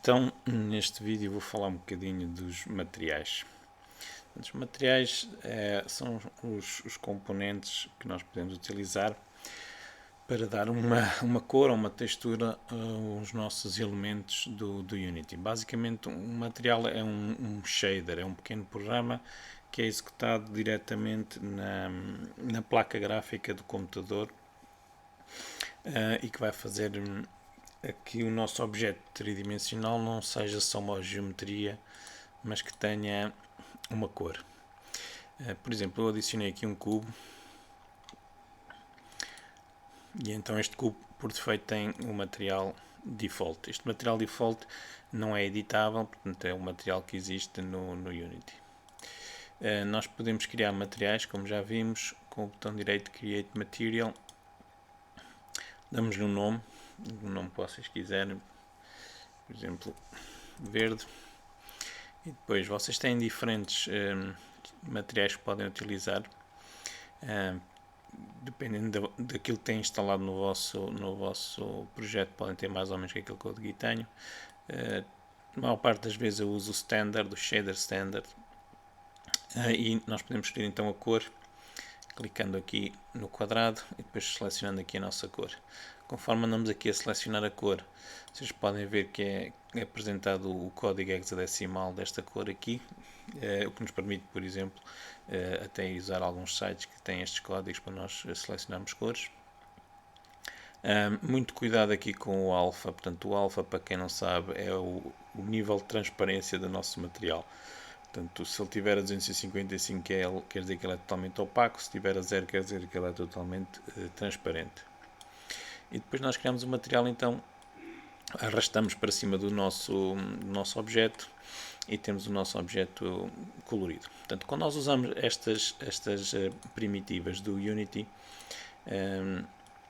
Então, neste vídeo vou falar um bocadinho dos materiais. Os materiais são os componentes que nós podemos utilizar para dar uma cor ou uma textura aos nossos elementos do Unity. Basicamente, um material é um shader, é um pequeno programa que é executado diretamente na placa gráfica do computador e que vai fazer que o nosso objeto tridimensional não seja só uma geometria, mas que tenha uma cor. Por exemplo, eu adicionei aqui um cubo e então este cubo por defeito tem o material default. Este material default não é editável, portanto é um material que existe no Unity. Nós podemos criar materiais, como já vimos, com o botão direito Create Material. Damos-lhe um nome, o nome que vocês quiserem, por exemplo, verde. E depois vocês têm diferentes materiais que podem utilizar, dependendo daquilo que têm instalado no vosso projeto, podem ter mais ou menos aquilo que eu aqui tenho. A maior parte das vezes eu uso o standard, o shader standard, e nós podemos escolher então a cor, clicando aqui no quadrado e depois selecionando aqui a nossa cor. Conforme andamos aqui a selecionar a cor, vocês podem ver que é apresentado o código hexadecimal desta cor aqui, o que nos permite, por exemplo, até usar alguns sites que têm estes códigos para nós selecionarmos cores. Muito cuidado aqui com o alfa, portanto o alfa, para quem não sabe, é o nível de transparência do nosso material. Portanto, se ele tiver a 255 quer dizer que ele é totalmente opaco, se tiver a 0 quer dizer que ele é totalmente transparente. E depois nós criamos o material, então arrastamos para cima do nosso objeto e temos o nosso objeto colorido. Portanto, quando nós usamos estas primitivas do Unity,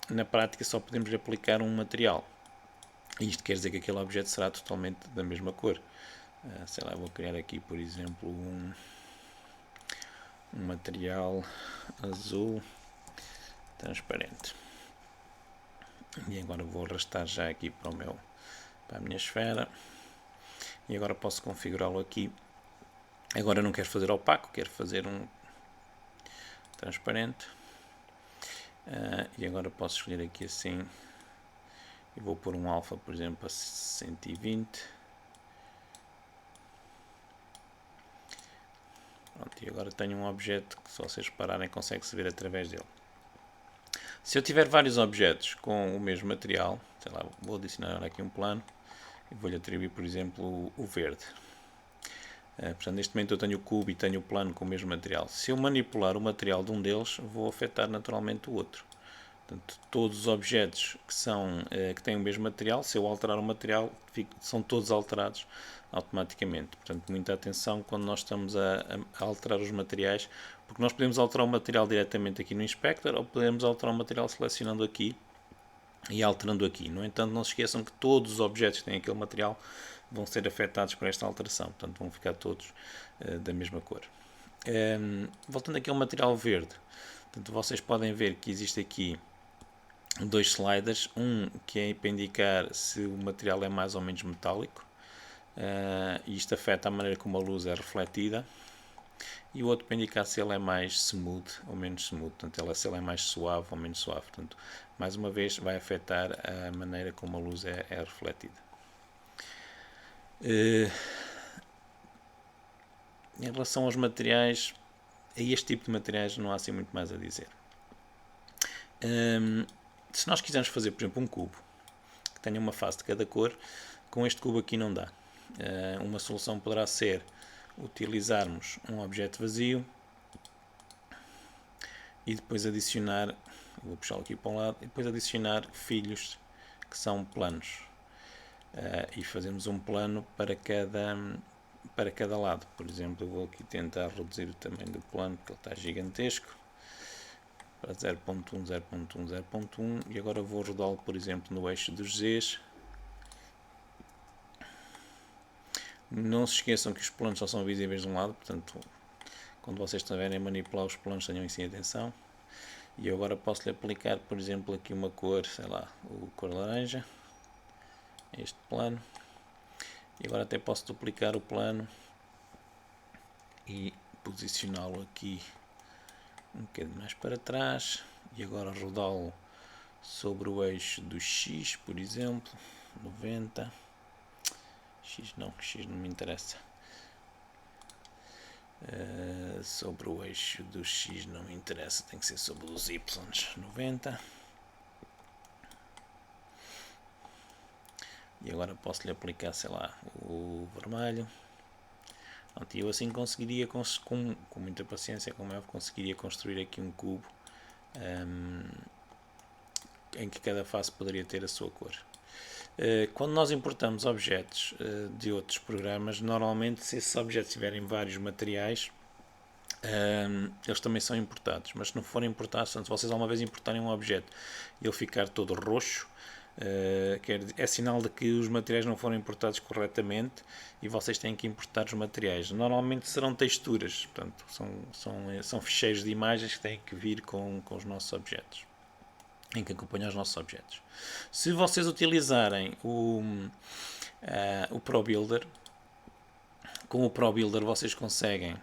na prática só podemos aplicar um material. Isto quer dizer que aquele objeto será totalmente da mesma cor. Sei lá, vou criar aqui, por exemplo, um material azul transparente. E agora vou arrastar já aqui para a minha esfera. E agora posso configurá-lo aqui. Agora não quero fazer opaco, quero fazer um transparente. E agora posso escolher aqui assim. E vou pôr um alfa, por exemplo, a 120. Pronto, e agora tenho um objeto que, se vocês repararem, consegue-se ver através dele. Se eu tiver vários objetos com o mesmo material, sei lá, vou adicionar aqui um plano e vou-lhe atribuir, por exemplo, o verde. Portanto, neste momento eu tenho o cubo e tenho o plano com o mesmo material. Se eu manipular o material de um deles, vou afetar naturalmente o outro. Portanto, todos os objetos que têm o mesmo material, se eu alterar o material, são todos alterados automaticamente. Portanto, muita atenção quando nós estamos a alterar os materiais, porque nós podemos alterar o material diretamente aqui no Inspector ou podemos alterar o material selecionando aqui e alterando aqui. No entanto, não se esqueçam que todos os objetos que têm aquele material vão ser afetados por esta alteração, portanto vão ficar todos da mesma cor. Voltando aqui ao material verde, portanto, vocês podem ver que existe aqui dois sliders, um que é para indicar se o material é mais ou menos metálico, e isto afeta a maneira como a luz é refletida, e o outro para indicar se ele é mais smooth ou menos smooth, portanto se ele é mais suave ou menos suave. Portanto, mais uma vez vai afetar a maneira como a luz é refletida. Em relação aos materiais, a este tipo de materiais não há assim muito mais a dizer. Se nós quisermos fazer, por exemplo, um cubo que tenha uma face de cada cor, com este cubo aqui não dá. Uma solução poderá ser utilizarmos um objeto vazio e depois adicionar, vou puxá-lo aqui para um lado, e depois adicionar filhos que são planos. E fazemos um plano para cada lado. Por exemplo, eu vou aqui tentar reduzir o tamanho do plano, porque ele está gigantesco, para 0.1, 0.1, 0.1, e agora vou rodá-lo, por exemplo, no eixo dos Z's. Não se esqueçam que os planos só são visíveis de um lado, portanto, quando vocês estiverem a manipular os planos, tenham isso em atenção. E eu agora posso-lhe aplicar, por exemplo, aqui uma cor, sei lá, o cor laranja, este plano. E agora até posso duplicar o plano e posicioná-lo aqui um bocadinho mais para trás. E agora rodá-lo sobre o eixo do X, por exemplo, 90. X não me interessa. Sobre o eixo do X não me interessa, tem que ser sobre os Y, 90. E agora posso lhe aplicar, sei lá, o vermelho. E eu assim conseguiria, com muita paciência, como é, conseguiria construir aqui um cubo em que cada face poderia ter a sua cor. Quando nós importamos objetos de outros programas, normalmente se esses objetos tiverem vários materiais, eles também são importados, mas se não forem importados, se vocês alguma vez importarem um objeto e ele ficar todo roxo, é sinal de que os materiais não foram importados corretamente e vocês têm que importar os materiais. Normalmente serão texturas, portanto, são ficheiros de imagens que têm que vir com os nossos objetos, em que acompanham os nossos objetos. Se vocês utilizarem o ProBuilder, com o ProBuilder vocês conseguem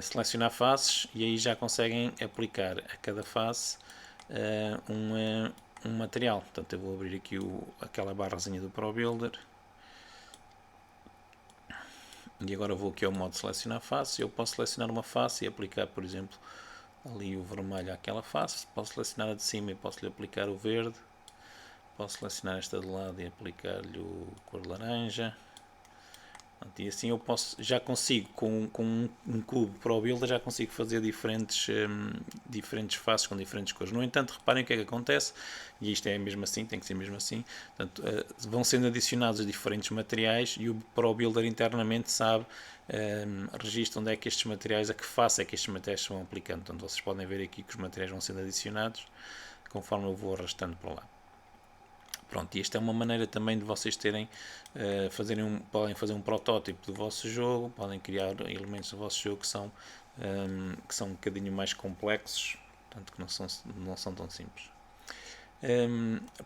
selecionar faces e aí já conseguem aplicar a cada face um material. Portanto, eu vou abrir aqui aquela barrazinha do ProBuilder e agora vou aqui ao modo selecionar face. Eu posso selecionar uma face e aplicar, por exemplo, ali o vermelho àquela face. Posso selecionar a de cima e posso lhe aplicar o verde. Posso selecionar esta de lado e aplicar-lhe o cor laranja. E assim eu já consigo, com um cubo ProBuilder, já consigo fazer diferentes faces com diferentes cores. No entanto, reparem o que é que acontece, e isto é mesmo assim, tem que ser mesmo assim. Portanto, vão sendo adicionados diferentes materiais e o ProBuilder internamente sabe, registra onde é que estes materiais, a que face é que estes materiais se vão aplicando. Portanto, vocês podem ver aqui que os materiais vão sendo adicionados conforme eu vou arrastando para lá. Pronto, e esta é uma maneira também de vocês terem, podem fazer um protótipo do vosso jogo, podem criar elementos do vosso jogo que são um bocadinho mais complexos, portanto que não são tão simples.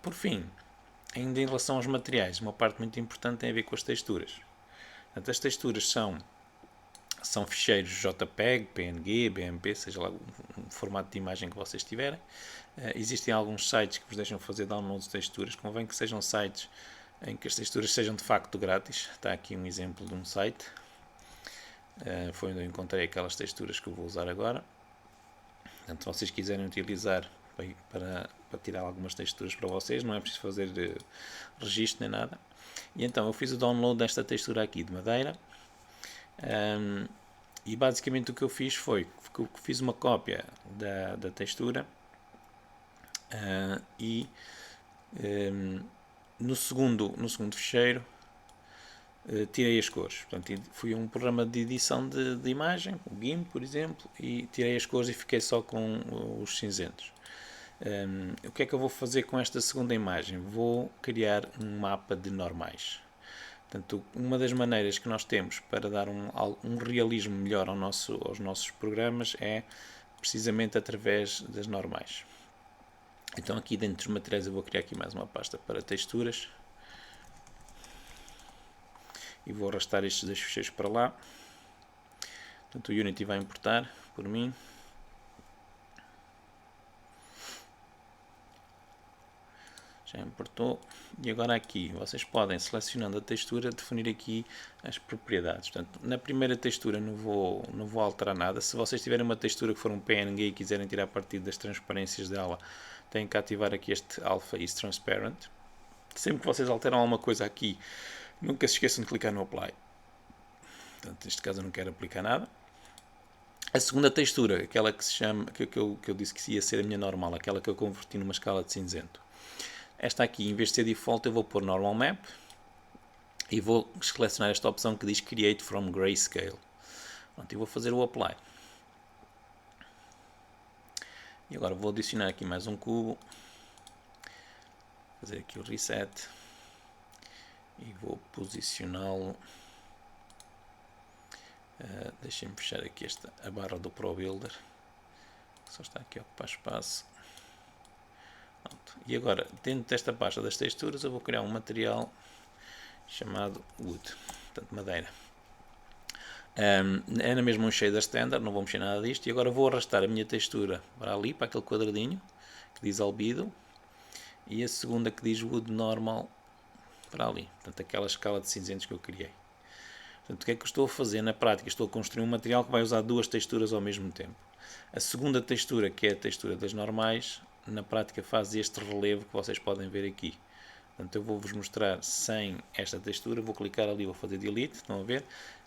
Por fim, ainda em relação aos materiais, uma parte muito importante tem a ver com as texturas. Portanto, as texturas são ficheiros JPEG, PNG, BMP, seja lá o formato de imagem que vocês tiverem. Existem alguns sites que vos deixam fazer download de texturas. Convém que sejam sites em que as texturas sejam de facto grátis. Está aqui um exemplo de um site. Foi onde eu encontrei aquelas texturas que eu vou usar agora. Portanto, se vocês quiserem utilizar para tirar algumas texturas para vocês, não é preciso fazer registro nem nada. E então eu fiz o download desta textura aqui de madeira. E basicamente o que eu fiz foi que fiz uma cópia da textura e no segundo ficheiro tirei as cores. Portanto, fui a um programa de edição de imagem, o GIMP, por exemplo, e tirei as cores e fiquei só com os cinzentos. O que é que eu vou fazer com esta segunda imagem? Vou criar um mapa de normais. Portanto, uma das maneiras que nós temos para dar um realismo melhor aos nossos programas é precisamente através das normais. Então aqui dentro dos materiais eu vou criar aqui mais uma pasta para texturas e vou arrastar estes dois ficheiros para lá. Portanto, o Unity vai importar por mim. Já importou. E agora aqui, vocês podem, selecionando a textura, definir aqui as propriedades. Portanto, na primeira textura não vou alterar nada. Se vocês tiverem uma textura que for um PNG e quiserem tirar partido das transparências dela, têm que ativar aqui este Alpha is Transparent. Sempre que vocês alteram alguma coisa aqui, nunca se esqueçam de clicar no Apply. Portanto, neste caso eu não quero aplicar nada. A segunda textura, aquela que se chama, que eu disse que ia ser a minha normal, aquela que eu converti numa escala de cinzento. Esta aqui, em vez de ser default, eu vou pôr Normal Map e vou selecionar esta opção que diz Create from Grayscale. Pronto, e vou fazer o Apply. E agora vou adicionar aqui mais um cubo, fazer aqui o Reset e vou posicioná-lo. Deixem-me fechar aqui a barra do ProBuilder, que só está aqui a ocupar espaço. Pronto. E agora, dentro desta pasta das texturas, eu vou criar um material chamado Wood, portanto madeira. É na mesma um shader standard, não vou mexer nada disto, e agora vou arrastar a minha textura para ali, para aquele quadradinho que diz albedo, e a segunda que diz Wood normal para ali, portanto aquela escala de cinzentos que eu criei. Portanto, o que é que eu estou a fazer na prática? Estou a construir um material que vai usar duas texturas ao mesmo tempo. A segunda textura, que é a textura das normais, na prática faz este relevo que vocês podem ver aqui. Portanto, eu vou-vos mostrar sem esta textura, vou clicar ali, vou fazer delete, estão a ver?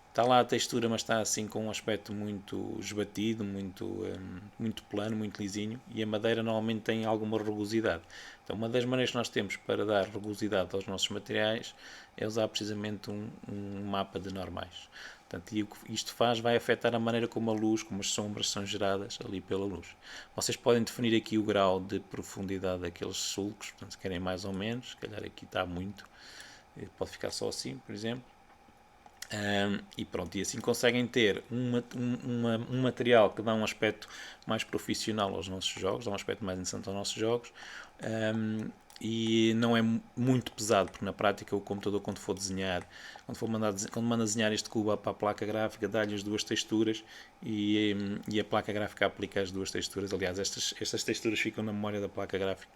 Está lá a textura, mas está assim com um aspecto muito esbatido, muito plano, muito lisinho, e a madeira normalmente tem alguma rugosidade. Então, uma das maneiras que nós temos para dar rugosidade aos nossos materiais é usar precisamente um mapa de normais. Portanto, e o que isto faz vai afetar a maneira como a luz, como as sombras são geradas ali pela luz. Vocês podem definir aqui o grau de profundidade daqueles sulcos, portanto, se querem mais ou menos, se calhar aqui está muito, pode ficar só assim, por exemplo. E pronto, e assim conseguem ter um material que dá um aspecto mais profissional aos nossos jogos, dá um aspecto mais interessante aos nossos jogos, e não é muito pesado, porque na prática o computador, quando for desenhar, quando manda desenhar este cubo para a placa gráfica, dá-lhe as duas texturas e a placa gráfica aplica as duas texturas. Aliás, estas texturas ficam na memória da placa gráfica,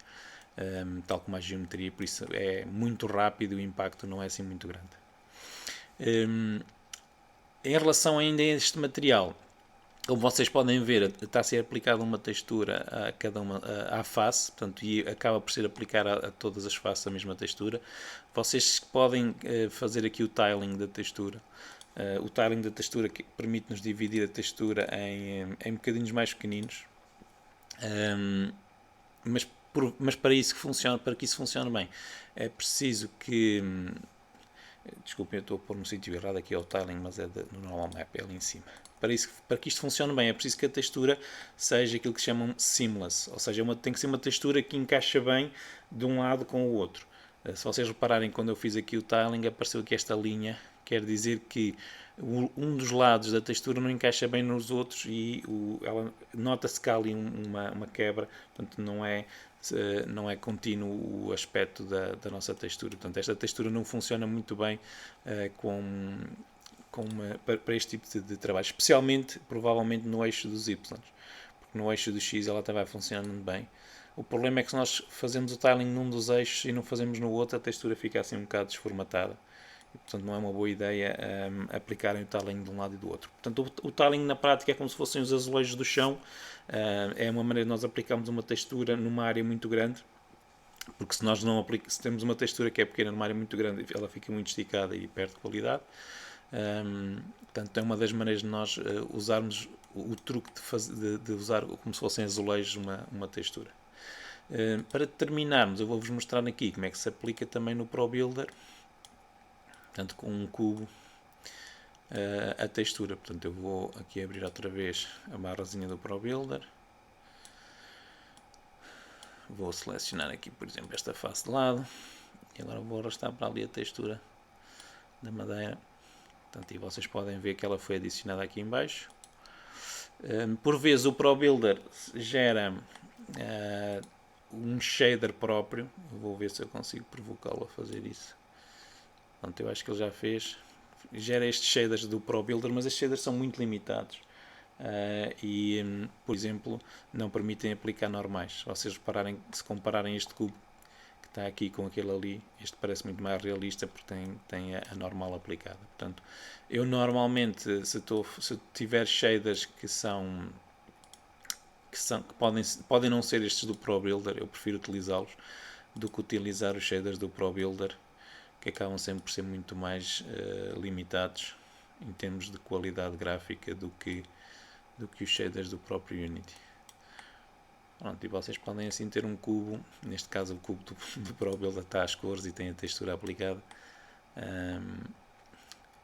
tal como a geometria, por isso é muito rápido e o impacto não é assim muito grande. Em relação ainda a este material, como vocês podem ver, está a ser aplicada uma textura a cada uma à face, portanto, e acaba por ser aplicada a todas as faces a mesma textura. Vocês podem fazer aqui o tiling da textura. O tiling da textura que permite-nos dividir a textura em bocadinhos mais pequeninos, mas para que isso funcione bem, é preciso que... Desculpem, eu estou a pôr no sítio errado, aqui é o tiling, mas é no normal map, é ali em cima. Para que isto funcione bem, é preciso que a textura seja aquilo que se chamam seamless, ou seja, tem que ser uma textura que encaixa bem de um lado com o outro. Se vocês repararem, quando eu fiz aqui o tiling, apareceu aqui esta linha, quer dizer que um dos lados da textura não encaixa bem nos outros e nota-se que há ali uma quebra, portanto não é contínuo o aspecto da nossa textura. Portanto, esta textura não funciona muito bem para este tipo de trabalho, especialmente, provavelmente, no eixo dos Y, porque no eixo do X ela até vai funcionando bem. O problema é que se nós fazemos o tiling num dos eixos e não fazemos no outro, a textura fica assim um bocado desformatada. E, portanto, não é uma boa ideia aplicarem o tiling de um lado e do outro. Portanto, o tiling na prática é como se fossem os azulejos do chão. É uma maneira de nós aplicarmos uma textura numa área muito grande, porque se temos uma textura que é pequena numa área muito grande, ela fica muito esticada e perde qualidade. Portanto, é uma das maneiras de nós usarmos o truque de usar como se fossem azulejos uma textura. Para terminarmos, eu vou-vos mostrar aqui como é que se aplica também no ProBuilder, portanto, com um cubo, a textura. Portanto, eu vou aqui abrir outra vez a barrazinha do ProBuilder. Vou selecionar aqui, por exemplo, esta face de lado. E agora vou arrastar para ali a textura da madeira. Portanto, e vocês podem ver que ela foi adicionada aqui em baixo. Por vezes o ProBuilder gera um shader próprio. Vou ver se eu consigo provocá-lo a fazer isso. Portanto, eu acho que ele já fez. Gera estes shaders do ProBuilder, mas estes shaders são muito limitados. Por exemplo, não permitem aplicar normais. Se vocês repararem, se compararem este cubo que está aqui com aquele ali, este parece muito mais realista porque tem a normal aplicada. Portanto, eu normalmente, se tiver shaders que podem não ser estes do ProBuilder, eu prefiro utilizá-los do que utilizar os shaders do ProBuilder, que acabam sempre por ser muito mais limitados em termos de qualidade gráfica do que os shaders do próprio Unity. Pronto, e vocês podem assim ter um cubo, neste caso o cubo do ProBuilder está às cores e tem a textura aplicada.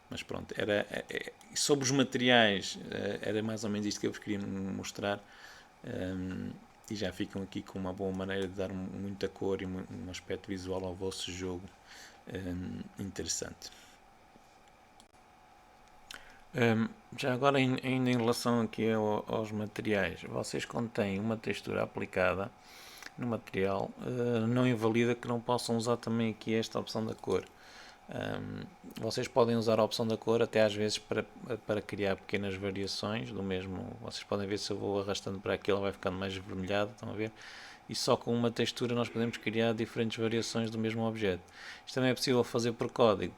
Mas pronto, sobre os materiais, era mais ou menos isto que eu vos queria mostrar. E já ficam aqui com uma boa maneira de dar muita cor e um aspecto visual ao vosso jogo interessante. Já agora, ainda em relação aqui aos materiais, vocês quando têm uma textura aplicada no material, não invalida que não possam usar também aqui esta opção da cor. Vocês podem usar a opção da cor até às vezes para criar pequenas variações do mesmo. Vocês podem ver se eu vou arrastando para aqui, ela vai ficando mais avermelhada, estão a ver? E só com uma textura nós podemos criar diferentes variações do mesmo objeto. Isto também é possível fazer por código.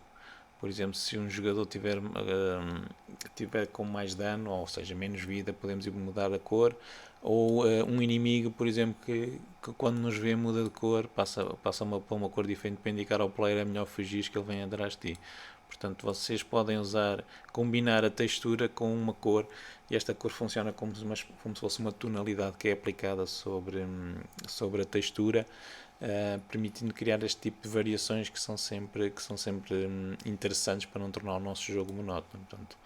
Por exemplo, se um jogador tiver com mais dano, ou seja, menos vida, podemos mudar a cor. Ou um inimigo, por exemplo, que quando nos vê muda de cor, passa para uma cor diferente para indicar ao player é melhor fugir que ele vem atrás de ti. Portanto, vocês podem combinar a textura com uma cor e esta cor funciona como se fosse uma tonalidade que é aplicada sobre a textura, permitindo criar este tipo de variações que são sempre interessantes para não tornar o nosso jogo monótono. Portanto,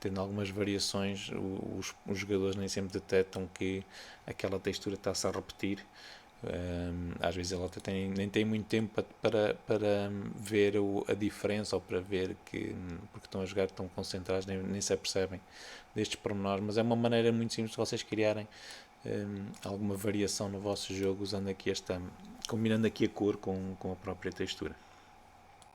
tendo algumas variações, os jogadores nem sempre detectam que aquela textura está-se a repetir. Às vezes ela nem tem muito tempo para ver a diferença ou para ver porque estão a jogar tão concentrados, nem se apercebem destes pormenores, mas é uma maneira muito simples de vocês criarem alguma variação no vosso jogo combinando aqui a cor com a própria textura.